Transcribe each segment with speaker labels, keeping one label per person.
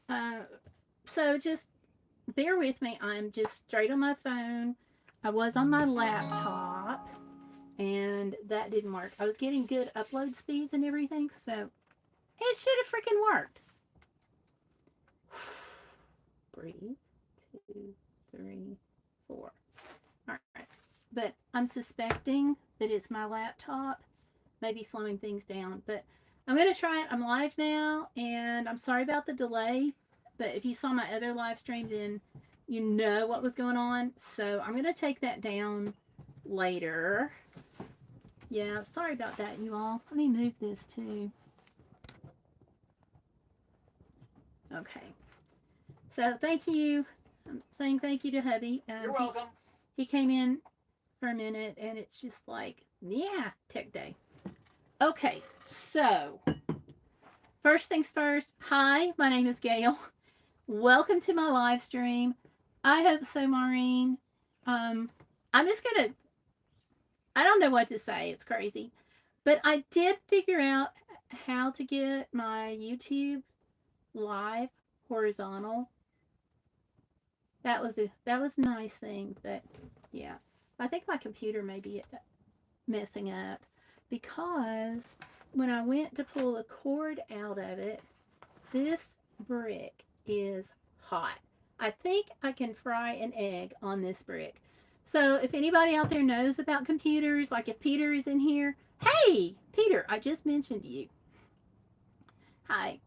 Speaker 1: Uh, so just bear with me. I'm just straight on my phone. I was on my laptop and that didn't work. I was getting good upload speeds and everything, so it should have freaking worked. Breathe. Two, three, four. All right. But I'm suspecting that it's my laptop, maybe slowing things down. But I'm going to try it. I'm live now, and I'm sorry about the delay. But if you saw my other live stream, then you know what was going on. So I'm going to take that down later. Yeah, sorry about that, you all. Let me move this too. Okay. So thank you. I'm saying thank you to hubby.
Speaker 2: You're welcome.
Speaker 1: He came in for a minute, and it's just like, yeah, tech day. Okay, so first things first. Hi, my name is Gayle. Welcome to my live stream. I hope so, Maureen. Um, I'm just gonna. I don't know what to say. It's crazy, but I did figure out how to get my YouTube live horizontal. That was a nice thing, but yeah, I think my computer may be messing up because when I went to pull the cord out of it, this brick is hot. I think I can fry an egg on this brick. So if anybody out there knows about computers, like if Peter is in here, hey, Peter, I just mentioned you. Hi.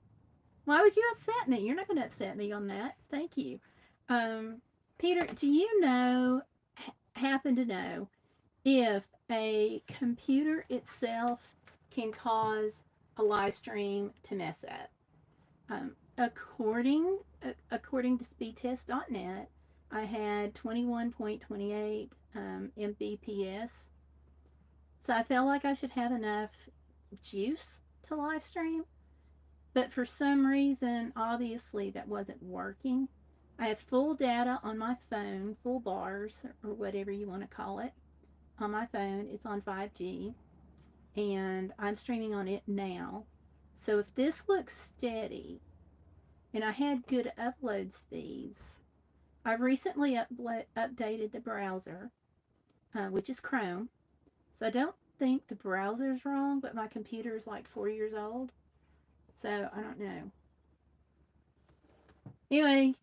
Speaker 1: Why would you upset me? You're not going to upset me on that. Thank you. Um, Peter, do you know, happen to know, if a computer itself can cause a live stream to mess up? According to speedtest.net, I had 21.28 Mbps. So I felt like I should have enough juice to live stream. But for some reason, obviously, that wasn't working. I have full data on my phone, full bars, or whatever you want to call it, on my phone. It's on 5G, and I'm streaming on it now. So if this looks steady, and I had good upload speeds, I've recently updated the browser, which is Chrome. So I don't think the browser's wrong, but my computer is like 4 years old. So I don't know. Anyway,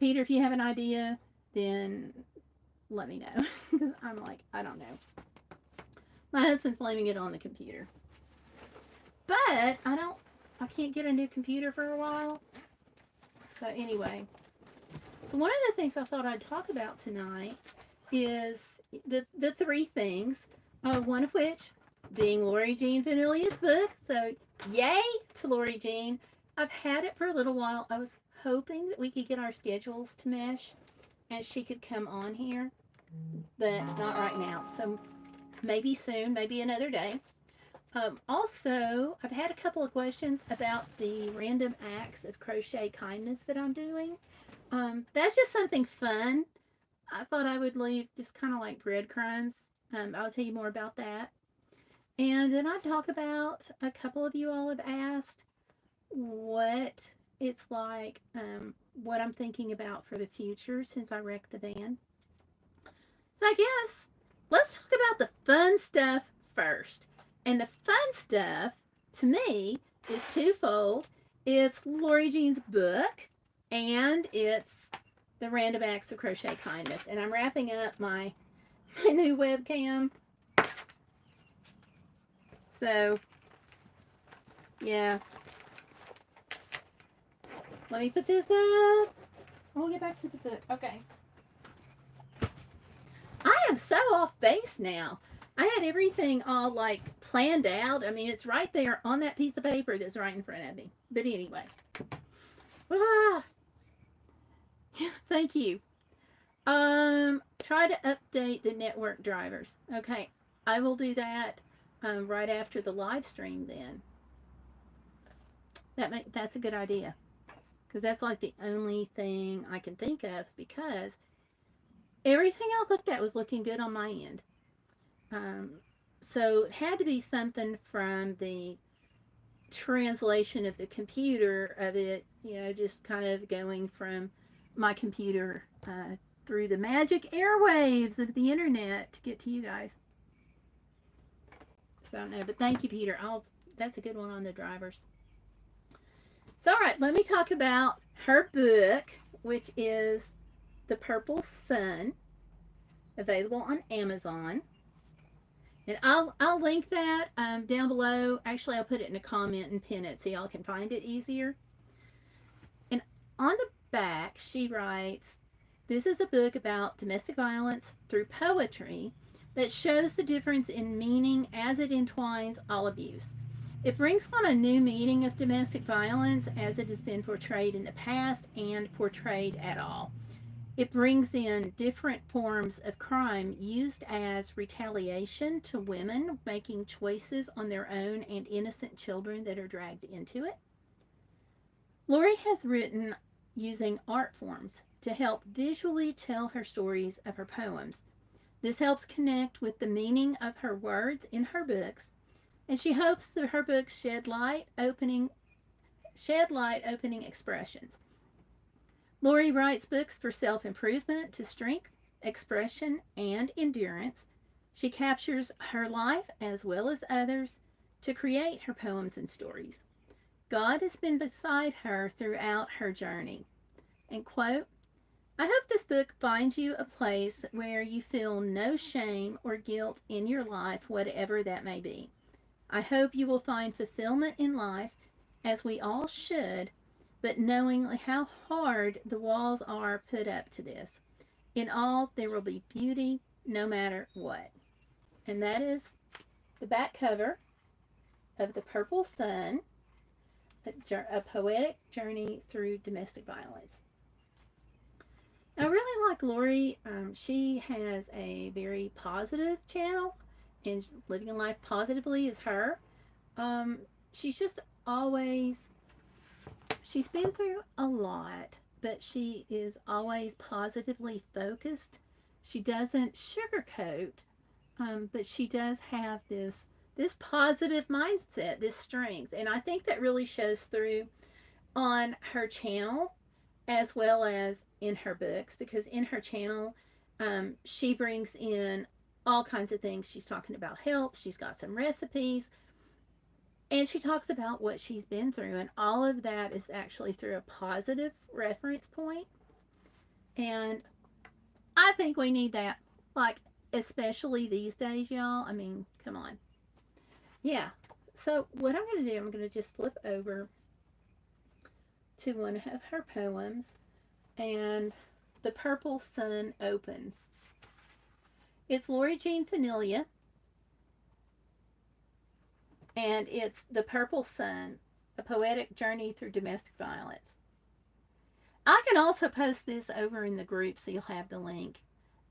Speaker 1: Peter, if you have an idea, then let me know. Because I'm like, I don't know. My husband's blaming it on the computer. But I can't get a new computer for a while. So anyway, so one of the things I thought I'd talk about tonight is the three things, one of which being Lori Jean Vanillia's book. So yay to Lori Jean. I've had it for a little while. I was hoping that we could get our schedules to mesh and she could come on here, but not right now. So maybe soon, maybe another day. Also, I've had a couple of questions about the random acts of crochet kindness that I'm doing. That's just something fun. I thought I would leave just kind of like breadcrumbs. I'll tell you more about that. And then I'd talk about, a couple of you all have asked what it's like, what I'm thinking about for the future since I wrecked the van. So I guess let's talk about the fun stuff first. And the fun stuff to me is twofold. It's Lori Jean's book and it's the Random Acts of Crochet Kindness. And I'm wrapping up my new webcam. So yeah. Let me put this up. We'll get back to the book. Okay. I am so off base now. I had everything all like planned out. I mean, it's right there on that piece of paper that's right in front of me. But anyway. Ah, thank you. Try to update the network drivers. Okay, I will do that right after the live stream then. That's a good idea. Because that's like the only thing I can think of because everything I looked at was looking good on my end. Um, so it had to be something from the translation of the computer of it, just kind of going from my computer through the magic airwaves of the internet to get to you guys. So I don't know, but thank you, Peter. That's a good one on the drivers. So, all right, let me talk about her book, which is The Purple Sun, available on Amazon. And I'll link that down below. Actually, I'll put it in a comment and pin it so y'all can find it easier. And on the back, she writes, "This is a book about domestic violence through poetry that shows the difference in meaning as it entwines all abuse. It brings on a new meaning of domestic violence as it has been portrayed in the past and portrayed at all. It brings in different forms of crime used as retaliation to women making choices on their own and innocent children that are dragged into it. Lori has written using art forms to help visually tell her stories of her poems. This helps connect with the meaning of her words in her books, and she hopes that her books shed light opening expressions. Lori writes books for self-improvement to strength, expression, and endurance. She captures her life as well as others to create her poems and stories. God has been beside her throughout her journey." And quote, "I hope this book finds you a place where you feel no shame or guilt in your life, whatever that may be. I hope you will find fulfillment in life, as we all should, but knowing how hard the walls are put up to this. In all, there will be beauty no matter what." And that is the back cover of The Purple Sun, a poetic journey through domestic violence. I really like Lori. She has a very positive channel, and living life positively is her. She's just always, she's been through a lot, but she is always positively focused. She doesn't sugarcoat, but she does have this positive mindset, this strength, and I think that really shows through on her channel as well as in her books, because in her channel she brings in all kinds of things. She's talking about health, she's got some recipes, and she talks about what she's been through, and all of that is actually through a positive reference point. And I think we need that, like, especially these days, y'all. I mean, come on. Yeah. So what I'm going to do, I'm going to just flip over to one of her poems, and The Purple Sun opens. It's Lori Jean Fanilia, and it's The Purple Sun, a poetic journey through domestic violence. I can also post this over in the group so you'll have the link,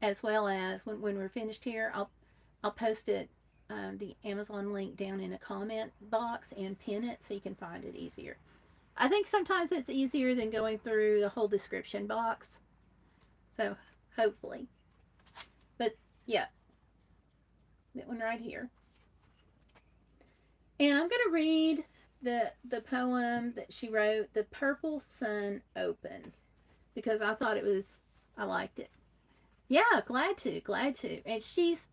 Speaker 1: as well as when we're finished here, I'll post it, the Amazon link, down in a comment box and pin it so you can find it easier. I think sometimes it's easier than going through the whole description box. So hopefully. But yeah, that one right here. And I'm going to read the poem that she wrote, The Purple Sun Opens, because I thought I liked it. Yeah, glad to. And she's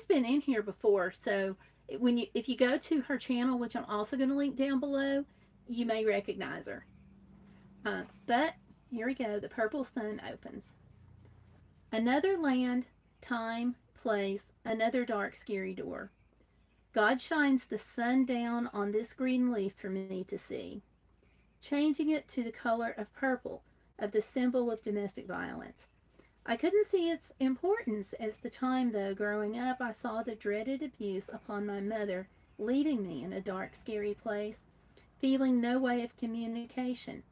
Speaker 1: been in here before, so if you go to her channel, which I'm also going to link down below, you may recognize her. But here we go. The Purple Sun opens. Another land, time, place, another dark, scary door. God shines the sun down on this green leaf for me to see, changing it to the color of purple, of the symbol of domestic violence. I couldn't see its importance as the time, though, growing up, I saw the dreaded abuse upon my mother, leaving me in a dark, scary place, feeling no way of communication.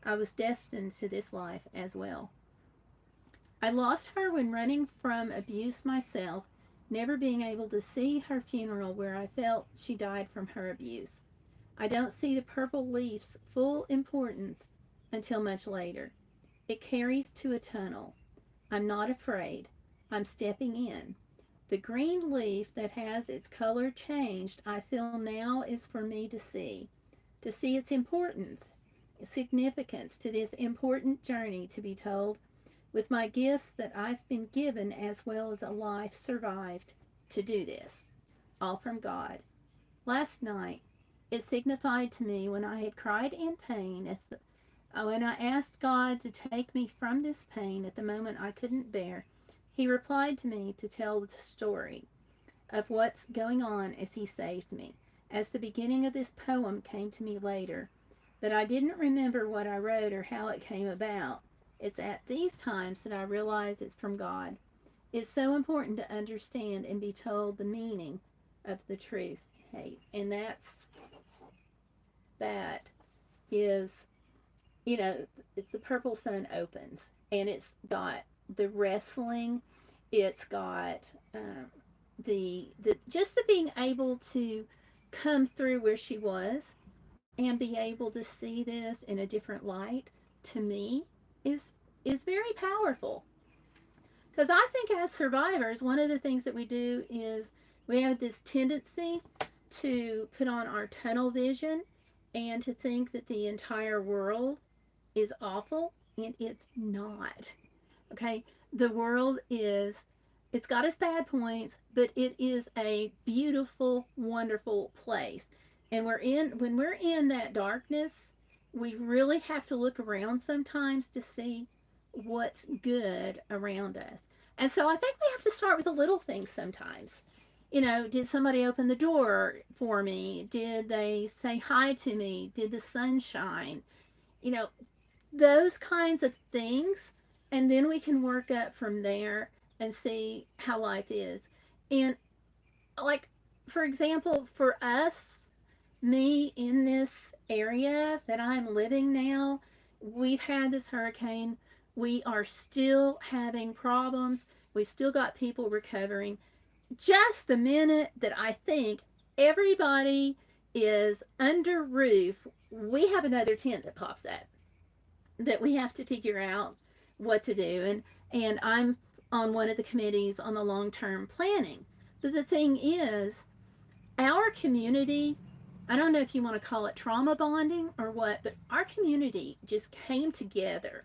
Speaker 1: I was destined to this life as well. I lost her when running from abuse myself, never being able to see her funeral where I felt she died from her abuse. I don't see the purple leaf's full importance until much later. It carries to a tunnel. I'm not afraid. I'm stepping in. The green leaf that has its color changed, I feel now, is for me to see its importance, significance to this important journey to be told, with my gifts that I've been given as well as a life survived to do this, all from God. Last night, it signified to me when I had cried in pain when I asked God to take me from this pain at the moment I couldn't bear. He replied to me to tell the story of what's going on as He saved me. As the beginning of this poem came to me later, that I didn't remember what I wrote or how it came about. It's at these times that I realize it's from God. It's so important to understand and be told the meaning of the truth. Hey, and that is, you know, it's the purple sun opens, and it's got the wrestling, it's got the just the being able to come through where she was and be able to see this in a different light, to me, is very powerful. Because I think as survivors, one of the things that we do is we have this tendency to put on our tunnel vision and to think that the entire world is awful, and it's not. Okay? The world is, it's got its bad points, but it is a beautiful, wonderful place. And when we're in that darkness, we really have to look around sometimes to see what's good around us. And so I think we have to start with the little things sometimes. You know, did somebody open the door for me? Did they say hi to me? Did the sun shine? You know, those kinds of things. And then we can work up from there and see how life is. And, like, for example, for us, me in this area that I'm living now, we've had this hurricane. We are still having problems. We've still got people recovering. Just the minute that I think everybody is under roof, we have another tent that pops up that we have to figure out what to do. And I'm on one of the committees on the long-term planning. But the thing is, our community, I don't know if you want to call it trauma bonding or what, but our community just came together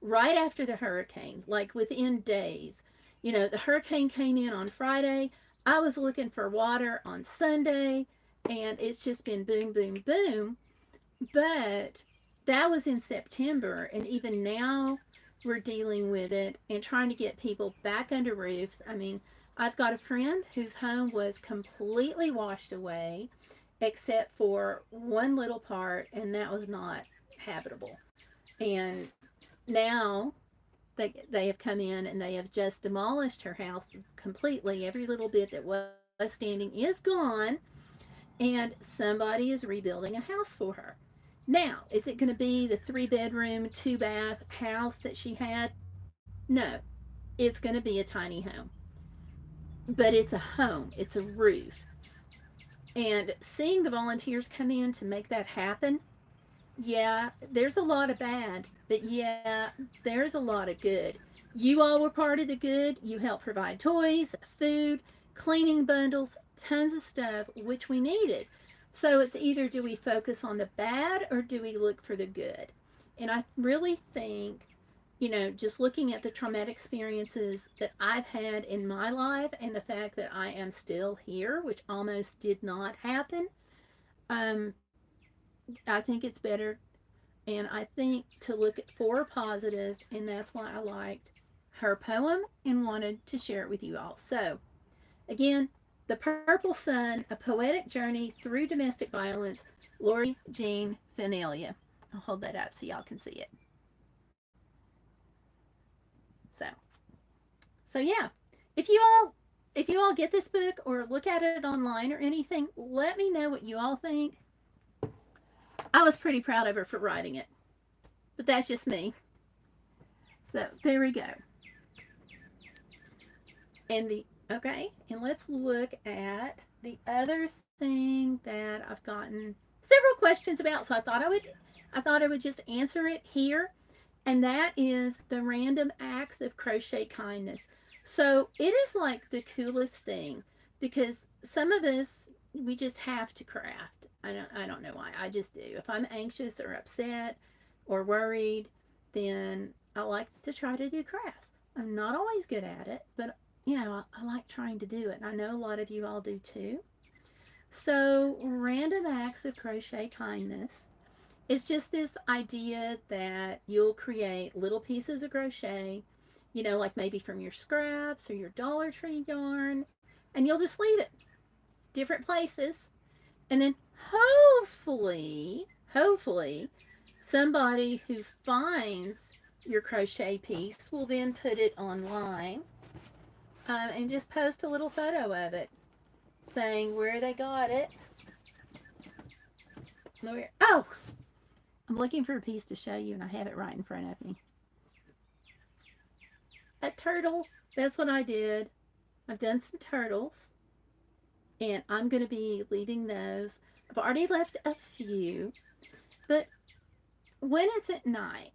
Speaker 1: right after the hurricane, like within days. You know, the hurricane came in on Friday. I was looking for water on Sunday, and it's just been boom, boom, boom. But that was in September, and even now we're dealing with it and trying to get people back under roofs. I mean, I've got a friend whose home was completely washed away except for one little part, and that was not habitable. And now they have come in and they have just demolished her house completely. Every little bit that was standing is gone, and somebody is rebuilding a house for her. Now, is it going to be the 3 bedroom, 2 bath house that she had? No, it's going to be a tiny home. But it's a home, it's a roof. And seeing the volunteers come in to make that happen, yeah, there's a lot of bad, but yeah, there's a lot of good. You all were part of the good. You helped provide toys, food, cleaning bundles, tons of stuff, which we needed. So it's either do we focus on the bad or do we look for the good? And I really think, you know, just looking at the traumatic experiences that I've had in my life and the fact that I am still here, which almost did not happen, um, I think it's better. And I think to look at four positives, and that's why I liked her poem and wanted to share it with you all. So, again, The Purple Sun, A Poetic Journey Through Domestic Violence, Lori Jean Finelia. I'll hold that up so y'all can see it. So, so yeah, if you all get this book or look at it online or anything, let me know what you all think. I was pretty proud of her for writing it, but that's just me. So there we go. And the okay, and let's look at the other thing that I've gotten several questions about. So I thought I would just answer it here, and that is the random acts of crochet kindness. So it is like the coolest thing because some of us we just have to craft. I don't know why. I just do. If I'm anxious or upset, or worried, then I like to try to do crafts. I'm not always good at it, but I like trying to do it. And I know a lot of you all do too. So, random acts of crochet kindness. It's just this idea that you'll create little pieces of crochet, like maybe from your scraps or your Dollar Tree yarn, and you'll just leave it different places. And then hopefully, somebody who finds your crochet piece will then put it online and just post a little photo of it saying where they got it. Oh, I'm looking for a piece to show you, and I have it right in front of me. A turtle. That's what I did. I've done some turtles, and I'm going to be leaving those. I've already left a few, but when it's at night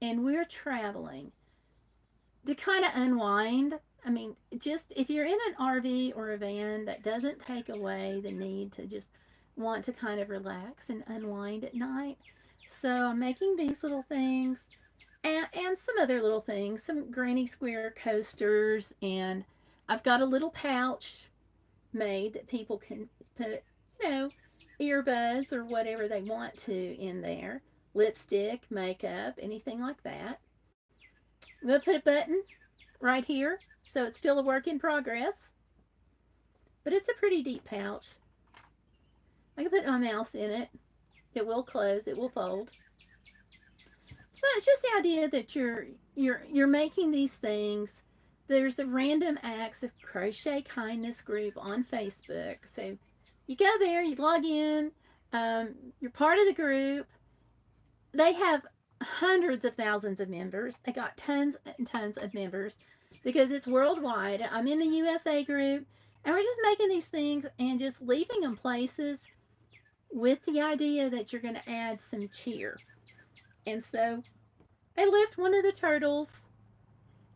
Speaker 1: and we're traveling to kind of unwind, I mean, just if you're in an RV or a van, that doesn't take away the need to just want to kind of relax and unwind at night. So I'm making these little things and some other little things, some granny square coasters, and I've got a little pouch made that people can put, you know, earbuds or whatever they want to in there, lipstick, makeup, anything like that. I'm going to put a button right here, so it's still a work in progress, but it's a pretty deep pouch. I can put my mouse in it. It will close, it will fold. So it's just the idea that you're making these things. There's the Random Acts of Crochet Kindness group on Facebook. So you go there, you log in, you're part of the group. They have hundreds of thousands of members. They got tons and tons of members because it's worldwide. I'm in the USA group, and we're just making these things and just leaving them places with the idea that you're going to add some cheer. And so I left one of the turtles,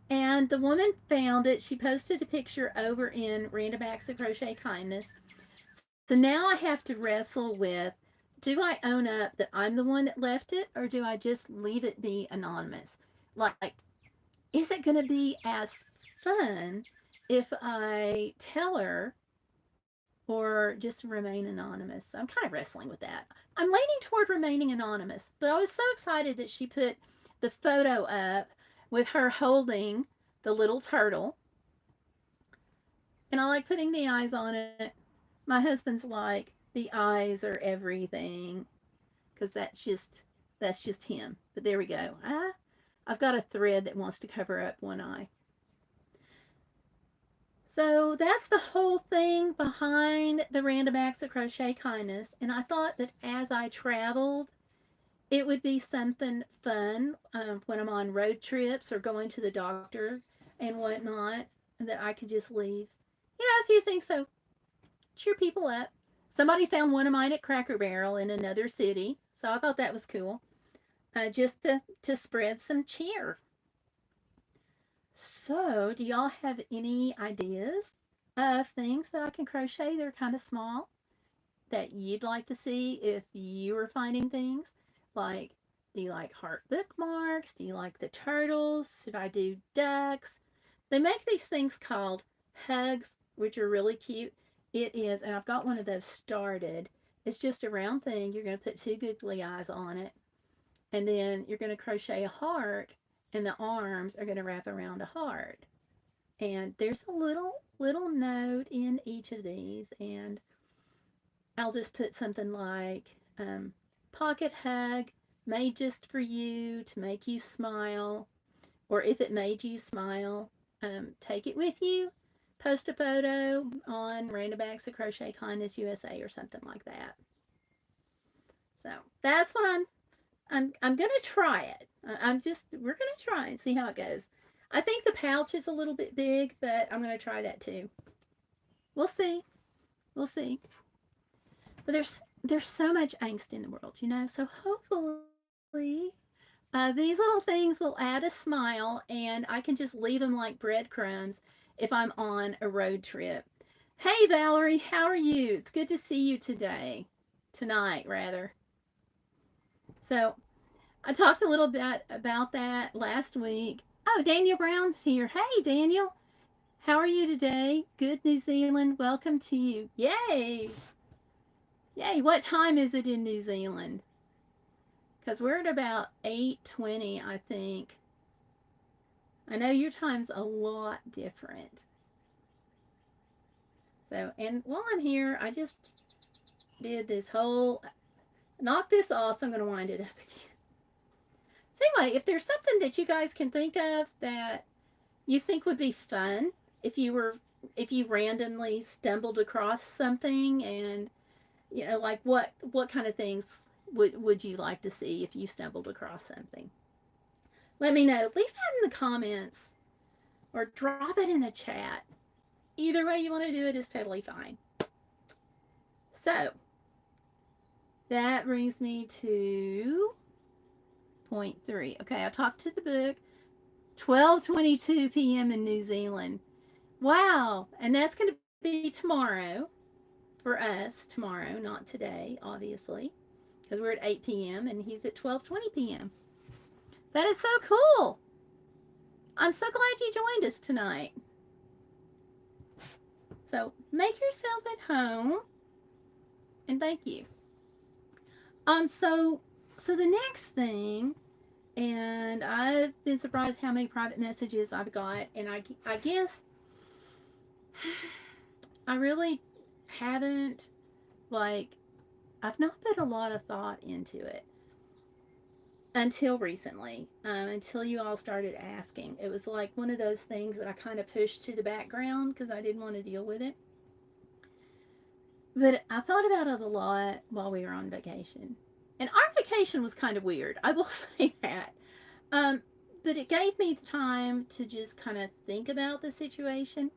Speaker 1: and the woman found it. She posted a picture over in Random Acts of Crochet Kindness. So now I have to wrestle with, do I own up that I'm the one that left it, or do I just leave it be anonymous? Like, is it going to be as fun if I tell her or just remain anonymous? I'm kind of wrestling with that. I'm leaning toward remaining anonymous, but I was so excited that she put the photo up with her holding the little turtle. And I like putting the eyes on it. My husband's like, the eyes are everything, because that's just him. But there we go. I've got a thread that wants to cover up one eye. So that's the whole thing behind the Random Acts of Crochet Kindness. And I thought that as I traveled, it would be something fun when I'm on road trips or going to the doctor and whatnot, and that I could just leave, a few things so cheer people up. Somebody found one of mine at Cracker Barrel in another city, so I thought that was cool, just to spread some cheer. So, do y'all have any ideas of things that I can crochet? They're kind of small that you'd like to see if you were finding things. Like, do you like heart bookmarks? Do you like the turtles? Should I do ducks? They make these things called hugs, which are really cute. It is, and I've got one of those started. It's just a round thing. You're going to put two googly eyes on it, and then you're going to crochet a heart, and the arms are going to wrap around a heart. And there's a little note in each of these, and I'll just put something like pocket hug, made just for you to make you smile. Or if it made you smile, take it with you. Post a photo on Random Acts of Crochet Kindness USA or something like that. So that's what I'm gonna try it. We're gonna try and see how it goes. I think the pouch is a little bit big, but I'm gonna try that too. We'll see. We'll see. But there's so much angst in the world. So hopefully these little things will add a smile, and I can just leave them like breadcrumbs if I'm on a road trip. Hey Valerie, how are you? It's good to see you today. Tonight, rather. So I talked a little bit about that last week. Oh, Daniel Brown's here. Hey, Daniel. How are you today? Good New Zealand. Welcome to you. Yay. Yay. What time is it in New Zealand? Because we're at about 8:20, I think. I know your time's a lot different. So, and while I'm here, I just did this whole knock this off, so I'm going to wind it up again. So, anyway, if there's something that you guys can think of that you think would be fun if you were if you randomly stumbled across something, and like what kind of things would you like to see if you stumbled across something, let me know. Leave that in the comments or drop it in the chat. Either way you want to do it is totally fine. So that brings me to point 3. Okay, I talked to the book. 12:22 p.m. in New Zealand. Wow, and that's going to be tomorrow for us. Tomorrow, not today, obviously, because we're at 8 p.m. and he's at 12:20 p.m. That is so cool. I'm so glad you joined us tonight. So make yourself at home, and thank you. So the next thing, and I've been surprised how many private messages I've got, and I guess I really haven't, like, I've not put a lot of thought into it until recently, until you all started asking. It was like one of those things that I kind of pushed to the background because I didn't want to deal with it. But I thought about it a lot while we were on vacation. And our vacation was kind of weird, I will say that. Um, but it gave me the time to just kind of think about the situation.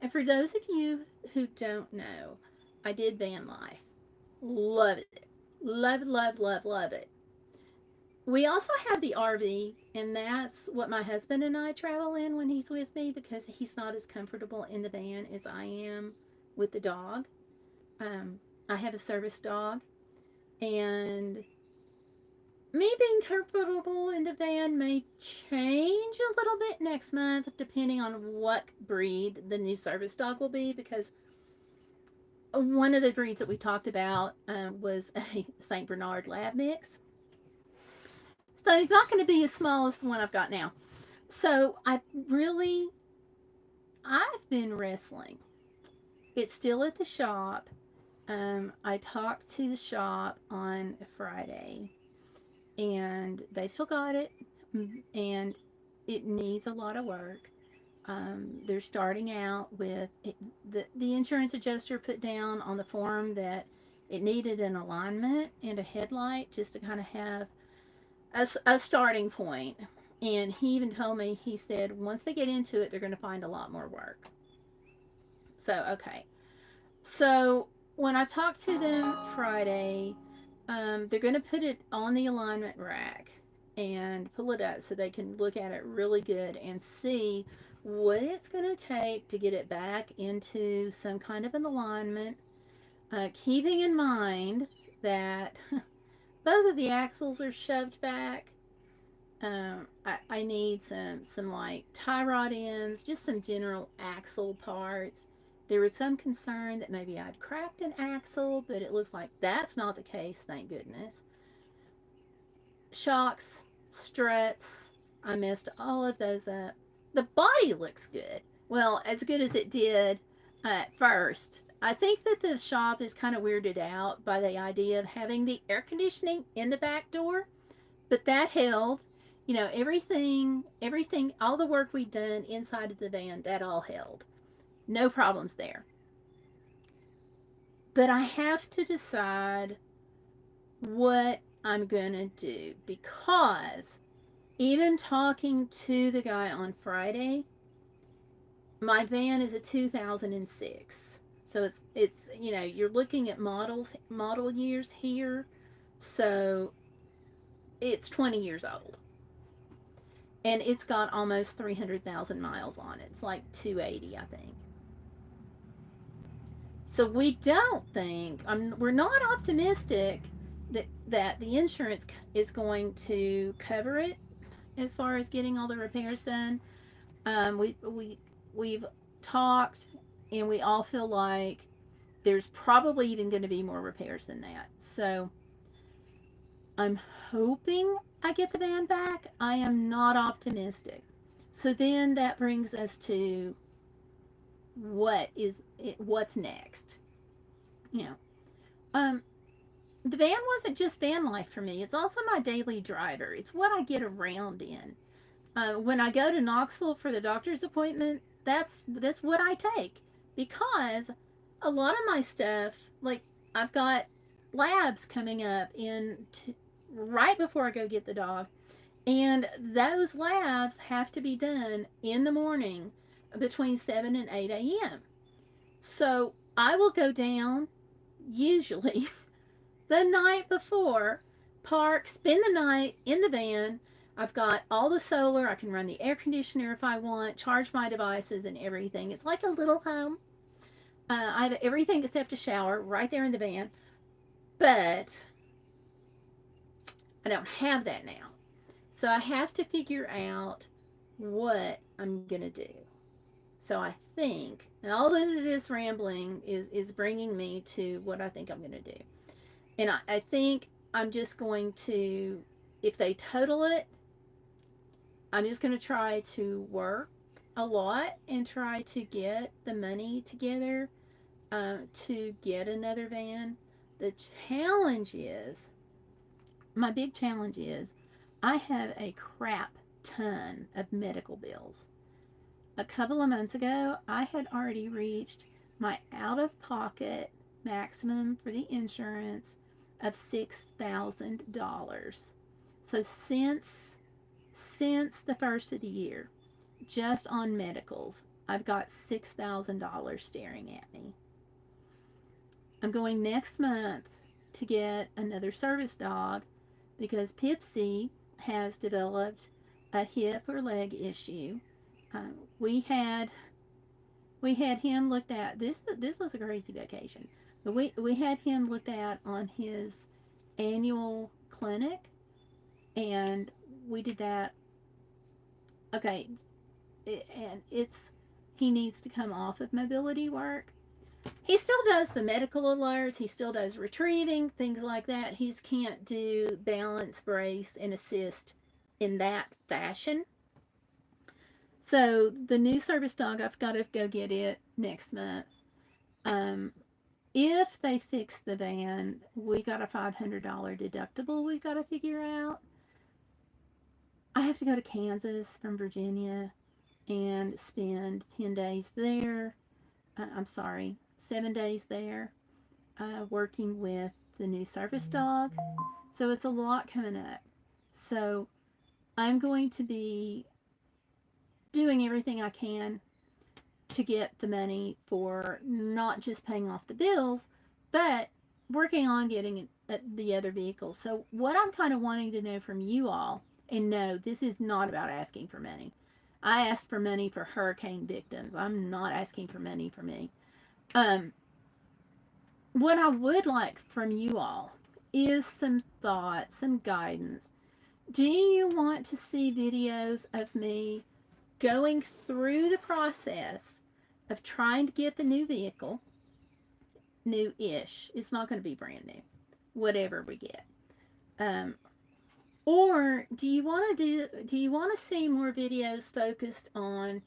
Speaker 1: And for those of you who don't know, I did van life. Love it. Love, love, love, love it. We also have the RV, and that's what my husband and I travel in when he's with me because he's not as comfortable in the van as I am with the dog. I have a service dog, and me being comfortable in the van may change a little bit next month depending on what breed the new service dog will be, because one of the breeds that we talked about was a St. Bernard Lab mix. So he's not going to be as small as the one I've got now. So I've been wrestling. It's still at the shop. I talked to the shop on Friday, and they still got it, and it needs a lot of work. They're starting out with the insurance adjuster put down on the form that it needed an alignment and a headlight just to kind of have a starting point. And he even told me, he said, once they get into it, they're going to find a lot more work. So, okay. So, when I talked to them Friday, they're going to put it on the alignment rack and pull it up so they can look at it really good and see what it's going to take to get it back into some kind of an alignment, keeping in mind that both of the axles are shoved back. I need some like tie rod ends, just some general axle parts. There was some concern that maybe I'd cracked an axle, but it looks like that's not the case, thank goodness. Shocks, struts, I messed all of those up. The body looks good. Well, as good as it did at first. I think that the shop is kind of weirded out by the idea of having the air conditioning in the back door, but that held. Everything, all the work we'd done inside of the van, that all held. No problems there. But I have to decide what I'm going to do, because even talking to the guy on Friday, my van is a 2006. So it's you're looking at model years here. So it's 20 years old. And it's got almost 300,000 miles on it. It's like 280, I think. So we don't think, we're not optimistic that that the insurance is going to cover it as far as getting all the repairs done. We've talked, and we all feel like there's probably even going to be more repairs than that. So I'm hoping I get the van back. I am not optimistic. So then that brings us to what's next. You know, um, the van wasn't just van life for me. It's also my daily driver. It's what I get around in. When I go to Knoxville for the doctor's appointment, that's what I take, because a lot of my stuff, like I've got labs coming up right before I go get the dog, and those labs have to be done in the morning between 7 and 8 a.m. So I will go down usually the night before, park, spend the night in the van. I've got all the solar. I can run the air conditioner if I want, charge my devices and everything. It's like a little home. I have everything except a shower right there in the van. But I don't have that now. So I have to figure out what I'm going to do. So I think, and all of this rambling is bringing me to what I think I'm going to do. And I think I'm just going to, if they total it, I'm just going to try to work a lot and try to get the money together to get another van. The challenge is, my big challenge is, I have a crap ton of medical bills. A couple of months ago, I had already reached my out of pocket maximum for the insurance of $6,000. So since the first of the year, just on medicals, I've got $6,000 staring at me. I'm going next month to get another service dog because Pipsy has developed a hip or leg issue. Um, we had we had him looked at. This was a crazy vacation, but we had him looked at on his annual clinic, and we did that. Okay, and it's he needs to come off of mobility work. He still does the medical alerts. He still does retrieving, things like that. He just can't do balance, brace, and assist in that fashion. So the new service dog, I've got to go get it next month. Um, if they fix the van, we got a $500 deductible we've got to figure out. I have to go to Kansas from Virginia and spend 10 days there. I'm sorry, 7 days there, working with the new service dog. So it's a lot coming up. So I'm going to be doing everything I can to get the money for not just paying off the bills, but working on getting the other vehicle. So, what I'm kind of wanting to know from you all, and no, this is not about asking for money. I asked for money for hurricane victims. I'm not asking for money for me. Um, what I would like from you all is some thoughts, some guidance. Do you want to see videos of me going through the process of trying to get the new vehicle, new ish? It's not going to be brand new, whatever we get. Um, or do you want to see more videos focused on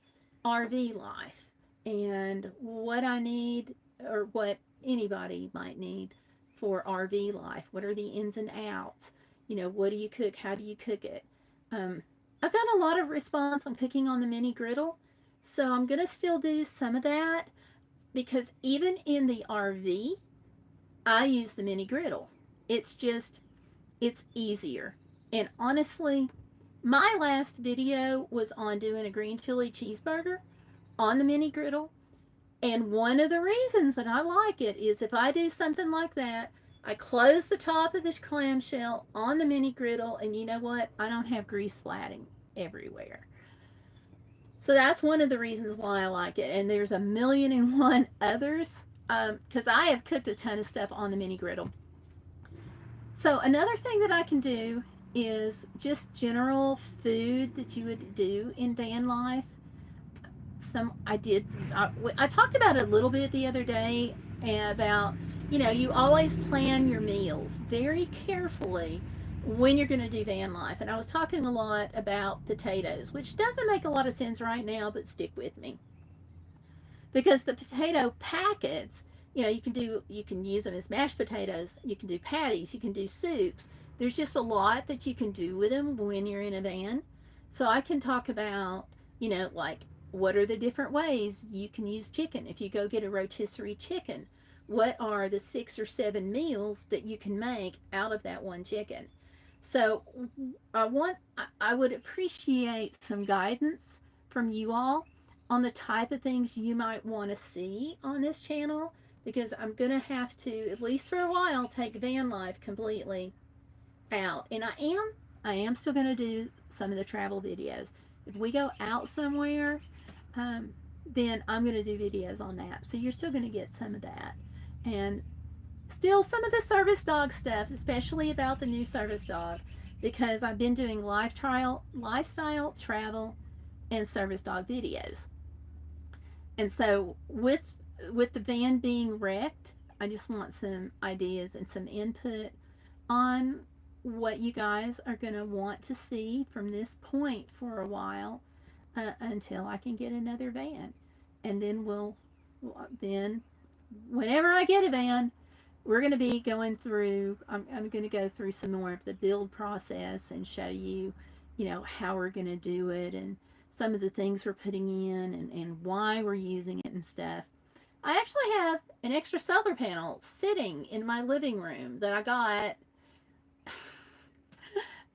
Speaker 1: RV life and what I need, or what anybody might need for RV life? What are the ins and outs? What do you cook? How do you cook it? Um, I've got a lot of response on cooking on the mini griddle, so I'm going to still do some of that, because even in the RV, I use the mini griddle. It's just, it's easier. And honestly, my last video was on doing a green chili cheeseburger on the mini griddle. And one of the reasons that I like it is if I do something like that, I close the top of this clamshell on the mini griddle, and you know what? I don't have grease splatting everywhere. So that's one of the reasons why I like it. And there's a million and one others, because I have cooked a ton of stuff on the mini griddle. So another thing that I can do is just general food that you would do in van life. I talked about it a little bit the other day about, you always plan your meals very carefully when you're going to do van life. And I was talking a lot about potatoes, which doesn't make a lot of sense right now, but stick with me. Because the potato packets, you can use them as mashed potatoes, you can do patties, you can do soups. There's just a lot that you can do with them when you're in a van. So I can talk about, like, what are the different ways you can use chicken if you go get a rotisserie chicken? What are the 6 or 7 meals that you can make out of that one chicken? So I would appreciate some guidance from you all on the type of things you might want to see on this channel, because I'm going to have to, at least for a while, take van life completely out. And I am still going to do some of the travel videos. If we go out somewhere, um, then I'm going to do videos on that. So you're still going to get some of that. And still some of the service dog stuff, especially about the new service dog, because I've been doing lifestyle, travel, and service dog videos. And so with the van being wrecked, I just want some ideas and some input on what you guys are going to want to see from this point for a while, until I can get another van. And then then whenever I get a van, we're going to be going through, I'm going to go through some more of the build process and show you, how we're going to do it, and some of the things we're putting in, and why we're using it and stuff. I actually have an extra solar panel sitting in my living room that I got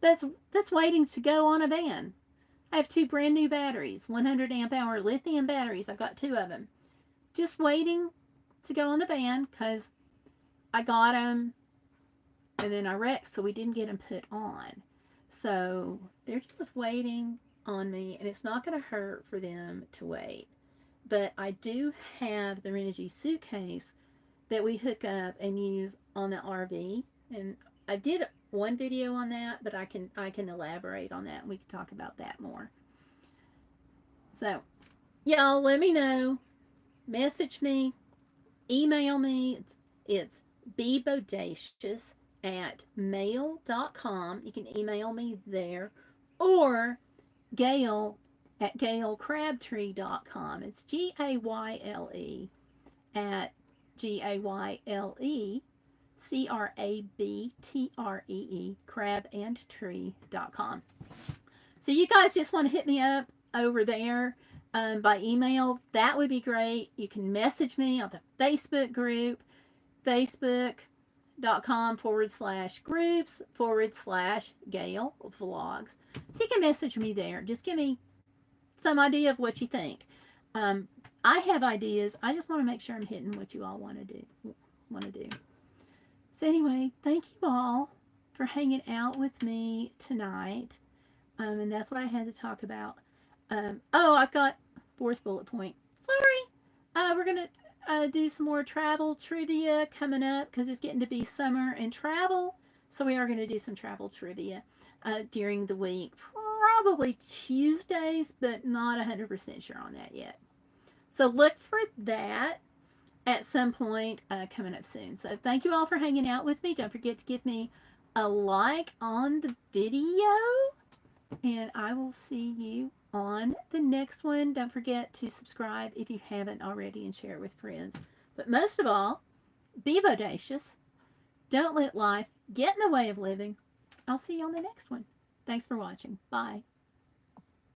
Speaker 1: that's waiting to go on a van. I have 2 brand new batteries, 100 amp hour lithium batteries. I've got 2 of them just waiting to go on the van because I got them and then I wrecked, so we didn't get them put on. So they're just waiting on me, and it's not going to hurt for them to wait. But I do have the Renogy suitcase that we hook up and use on the RV, and I did one video on that, but I can elaborate on that, and we can talk about that more. So, y'all, let me know. Message me, email me. It's Bodacious at mail.com. You can email me there, or Gayle at GayleCrabtree.com. It's GAYLE at GAYLE CRABTREE crabandtree.com. So you guys just want to hit me up over there, by email. That would be great. You can message me on the Facebook group, facebook.com/groups/Gayle Vlogs. So you can message me there. Just give me some idea of what you think. I have ideas. I just want to make sure I'm hitting what you all want to do. So anyway, thank you all for hanging out with me tonight. And that's what I had to talk about. I've got 4th bullet point. Sorry. We're going to do some more travel trivia coming up because it's getting to be summer and travel. So we are going to do some travel trivia during the week. Probably Tuesdays, but not 100% sure on that yet. So look for that at some point coming up soon. So thank you all for hanging out with me. Don't forget to give me a like on the video, and I will see you on the next one. Don't forget to subscribe if you haven't already, and share it with friends. But most of all, be bodacious. Don't let life get in the way of living. I'll see you on the next one. Thanks for watching. Bye.